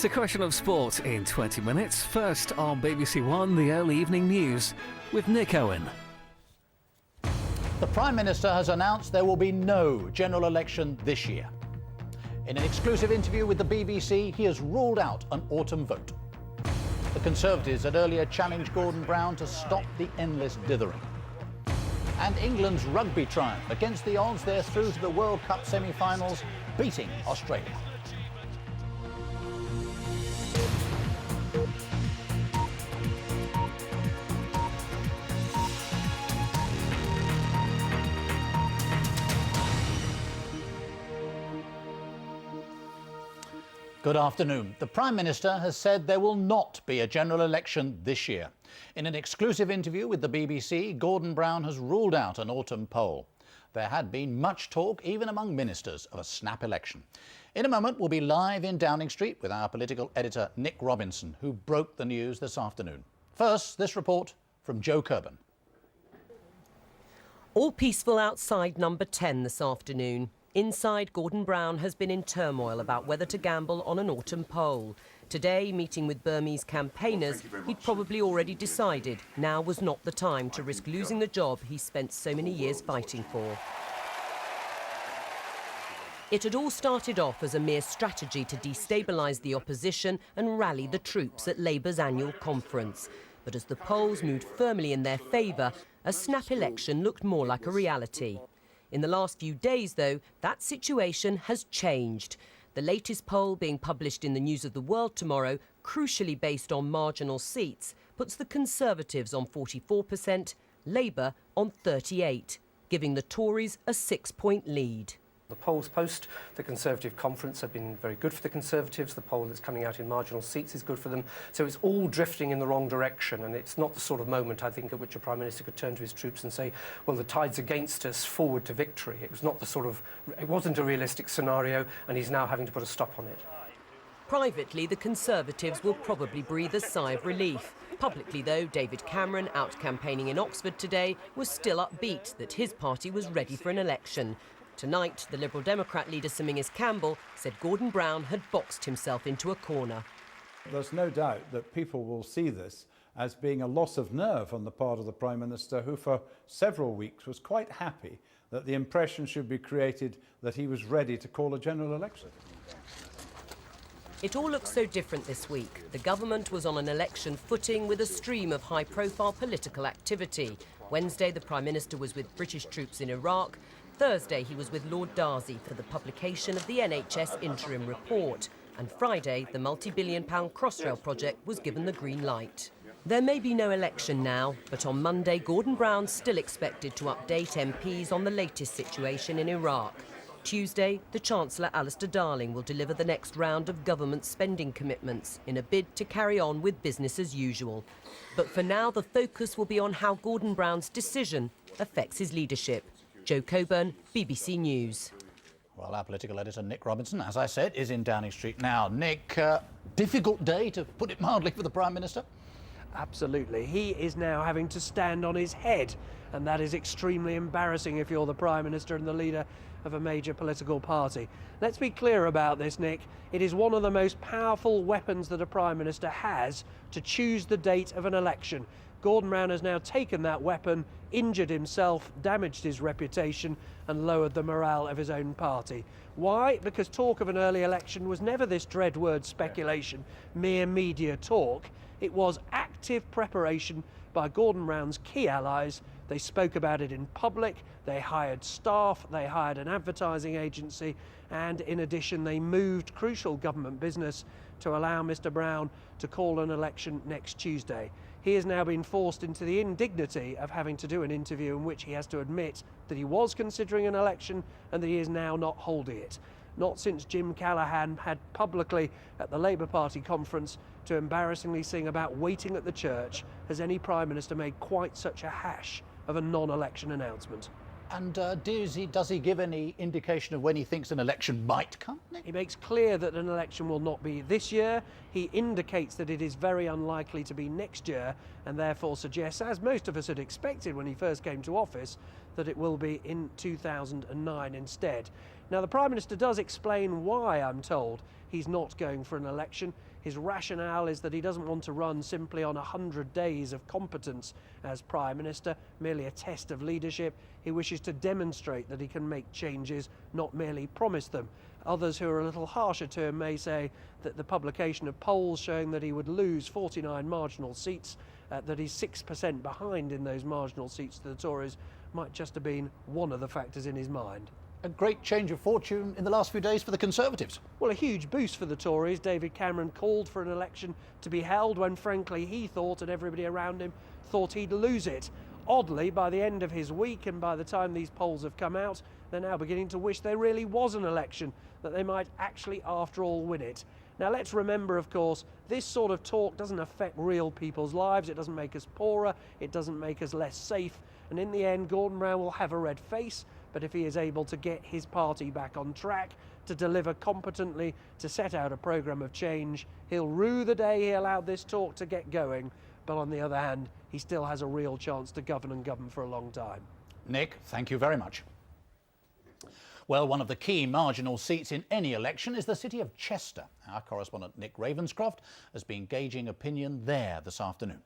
a question of sport in 20 minutes. First on BBC One, the early evening news with Nick Owen. The Prime Minister has announced there will be no general election this year. In an exclusive interview with the BBC, he has ruled out an autumn vote. The Conservatives had earlier challenged Gordon Brown to stop the endless dithering. And England's rugby triumph. Against the odds, they're through to the World Cup semi-finals, beating Australia. Good afternoon. The Prime Minister has said there will not be a general election this year. In an exclusive interview with the BBC, Gordon Brown has ruled out an autumn poll. There had been much talk, even among ministers, of a snap election. In a moment, we'll be live in Downing Street with our political editor, Nick Robinson, who broke the news this afternoon. First, this report from Joe Kerben. All peaceful outside number 10 this afternoon. Inside, Gordon Brown has been in turmoil about whether to gamble on an autumn poll. Today, meeting with Burmese campaigners, he'd probably already decided now was not the time to risk losing the job he spent so many years fighting for. It had all started off as a mere strategy to destabilise the opposition and rally the troops at Labour's annual conference. But as the polls moved firmly in their favour, a snap election looked more like a reality. In the last few days, though, that situation has changed. The latest poll being published in the News of the World tomorrow, crucially based on marginal seats, puts the Conservatives on 44%, Labour on 38%, giving the Tories a 6-point lead. The polls post the Conservative conference have been very good for the Conservatives. The poll that's coming out in marginal seats is good for them. So it's all drifting in the wrong direction, and it's not the sort of moment, I think, at which a Prime Minister could turn to his troops and say, well, the tide's against us, forward to victory. It wasn't a realistic scenario, and he's now having to put a stop on it. Privately, the Conservatives will probably breathe a sigh of relief. Publicly, though, David Cameron, out campaigning in Oxford today, was still upbeat that his party was ready for an election. Tonight, the Liberal Democrat leader Sir Mingus Campbell said Gordon Brown had boxed himself into a corner. There's no doubt that people will see this as being a loss of nerve on the part of the Prime Minister, who for several weeks was quite happy that the impression should be created that he was ready to call a general election. It all looks so different this week. The government was on an election footing with a stream of high-profile political activity. Wednesday, the Prime Minister was with British troops in Iraq. Thursday, he was with Lord Darzi for the publication of the NHS interim report. And Friday, the multi-billion-pound Crossrail project was given the green light. There may be no election now, but on Monday, Gordon Brown's still expected to update MPs on the latest situation in Iraq. Tuesday, the Chancellor Alistair Darling will deliver the next round of government spending commitments in a bid to carry on with business as usual. But for now, the focus will be on how Gordon Brown's decision affects his leadership. Joe Coburn, BBC News. Well, our political editor, Nick Robinson, as I said, is in Downing Street now. Nick, difficult day, to put it mildly, for the Prime Minister? Absolutely. He is now having to stand on his head, and that is extremely embarrassing if you're the Prime Minister and the leader of a major political party. Let's be clear about this, Nick. It is one of the most powerful weapons that a Prime Minister has to choose the date of an election. Gordon Brown has now taken that weapon, injured himself, damaged his reputation and lowered the morale of his own party. Why? Because talk of an early election was never this dread word speculation, mere media talk. It was active preparation by Gordon Brown's key allies. They spoke about it in public, they hired staff, they hired an advertising agency, and in addition they moved crucial government business to allow Mr Brown to call an election next Tuesday. He has now been forced into the indignity of having to do an interview in which he has to admit that he was considering an election and that he is now not holding it. Not since Jim Callaghan had publicly at the Labour Party conference to embarrassingly sing about waiting at the church has any Prime Minister made quite such a hash of a non-election announcement. And does he give any indication of when he thinks an election might come? He makes clear that an election will not be this year. He indicates that it is very unlikely to be next year and therefore suggests, as most of us had expected when he first came to office, that it will be in 2009 instead. Now, the Prime Minister does explain why, I'm told, he's not going for an election. His rationale is that he doesn't want to run simply on 100 days of competence as Prime Minister, merely a test of leadership. He wishes to demonstrate that he can make changes, not merely promise them. Others who are a little harsher to him may say that the publication of polls showing that he would lose 49 marginal seats, that he's 6% behind in those marginal seats to the Tories, might just have been one of the factors in his mind. A great change of fortune in the last few days for the Conservatives. Well, a huge boost for the Tories. David Cameron called for an election to be held when, frankly, he thought and everybody around him thought he'd lose it. Oddly, by the end of his week and by the time these polls have come out, they're now beginning to wish there really was an election, that they might actually, after all, win it. Now, let's remember, of course, this sort of talk doesn't affect real people's lives. It doesn't make us poorer. It doesn't make us less safe. And in the end, Gordon Brown will have a red face. But if he is able to get his party back on track, to deliver competently, to set out a programme of change, he'll rue the day he allowed this talk to get going. But on the other hand, he still has a real chance to govern and govern for a long time. Nick, thank you very much. Well, one of the key marginal seats in any election is the city of Chester. Our correspondent Nick Ravenscroft has been gauging opinion there this afternoon.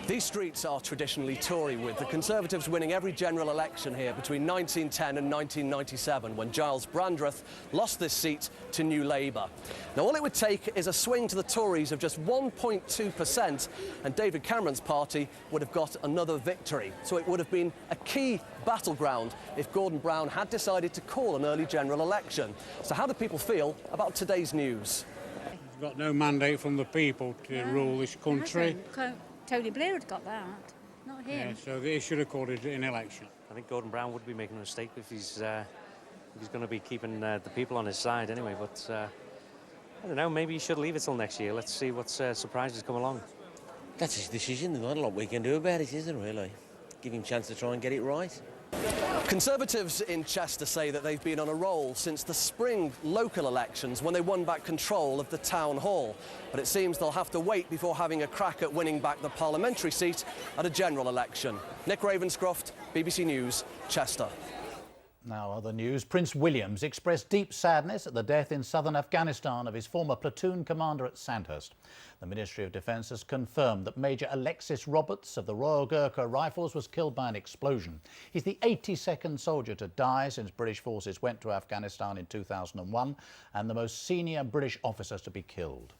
These streets are traditionally Tory, with the Conservatives winning every general election here between 1910 and 1997, when Giles Brandreth lost this seat to New Labour. Now, all it would take is a swing to the Tories of just 1.2%, and David Cameron's party would have got another victory. So it would have been a key battleground if Gordon Brown had decided to call an early general election. So how do people feel about today's news? We've got no mandate from the people to rule this country. Tony Blair had got that, not him. Yeah, so they should have called it an election. I think Gordon Brown would be making a mistake if he's going to be keeping the people on his side anyway. But I don't know, maybe he should leave it till next year. Let's see what surprises come along. That's his decision. There's not a lot we can do about it, is there, really? Give him a chance to try and get it right. Conservatives in Chester say that they've been on a roll since the spring local elections, when they won back control of the town hall. But it seems they'll have to wait before having a crack at winning back the parliamentary seat at a general election. Nick Ravenscroft, BBC News, Chester. Now, other news. Prince William's expressed deep sadness at the death in southern Afghanistan of his former platoon commander at Sandhurst. The Ministry of Defence has confirmed that Major Alexis Roberts of the Royal Gurkha Rifles was killed by an explosion. He's the 82nd soldier to die since British forces went to Afghanistan in 2001, and the most senior British officers to be killed.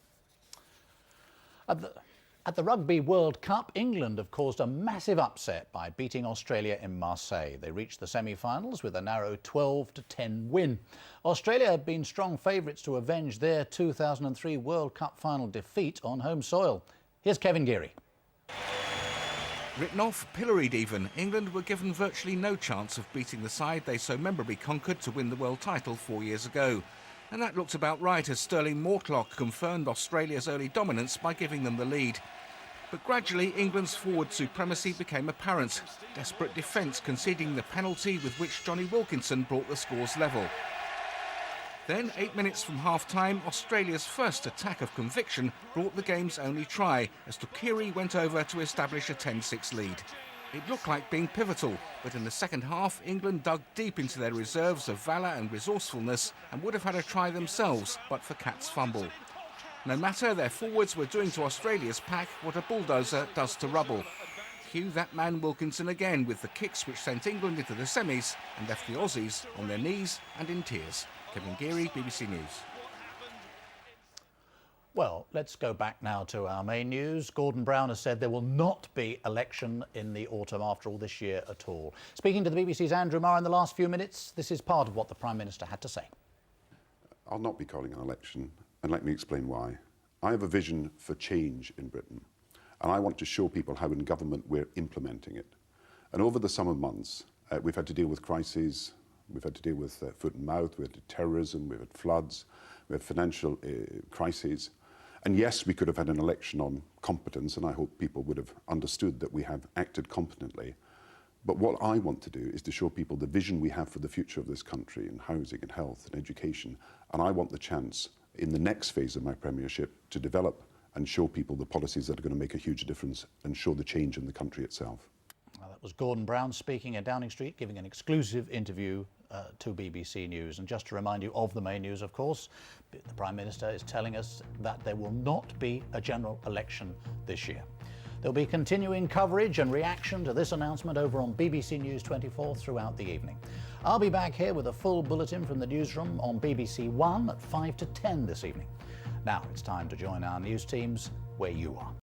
At the Rugby World Cup, England have caused a massive upset by beating Australia in Marseille. They reached the semi-finals with a narrow 12-10 win. Australia had been strong favourites to avenge their 2003 World Cup final defeat on home soil. Here's Kevin Geary. Written off, pilloried even, England were given virtually no chance of beating the side they so memorably conquered to win the world title 4 years ago. And that looked about right as Sterling Mortlock confirmed Australia's early dominance by giving them the lead. But gradually, England's forward supremacy became apparent. Desperate defence conceding the penalty with which Johnny Wilkinson brought the scores level. Then, 8 minutes from half-time, Australia's first attack of conviction brought the game's only try as Tukiri went over to establish a 10-6 lead. It looked like being pivotal, but in the second half, England dug deep into their reserves of valour and resourcefulness and would have had a try themselves, but for Cat's fumble. No matter, their forwards were doing to Australia's pack what a bulldozer does to rubble. Cue that man Wilkinson again with the kicks which sent England into the semis and left the Aussies on their knees and in tears. Kevin Geary, BBC News. Well, let's go back now to our main news. Gordon Brown has said there will not be election in the autumn after all this year at all. Speaking to the BBC's Andrew Marr in the last few minutes, this is part of what the Prime Minister had to say. I'll not be calling an election, and let me explain why. I have a vision for change in Britain, and I want to show people how in government we're implementing it. And over the summer months, we've had to deal with crises, we've had to deal with foot and mouth, we've had terrorism, we've had floods, we had financial crises. And yes, we could have had an election on competence, and I hope people would have understood that we have acted competently. But what I want to do is to show people the vision we have for the future of this country in housing and health and education. And I want the chance in the next phase of my premiership to develop and show people the policies that are going to make a huge difference and show the change in the country itself. Well, that was Gordon Brown speaking at Downing Street, giving an exclusive interview to BBC News. And just to remind you of the main news, of course, the Prime Minister is telling us that there will not be a general election this year. There'll be continuing coverage and reaction to this announcement over on BBC News 24 throughout the evening. I'll be back here with a full bulletin from the newsroom on BBC One at 5 to 10 this evening. Now it's time to join our news teams where you are.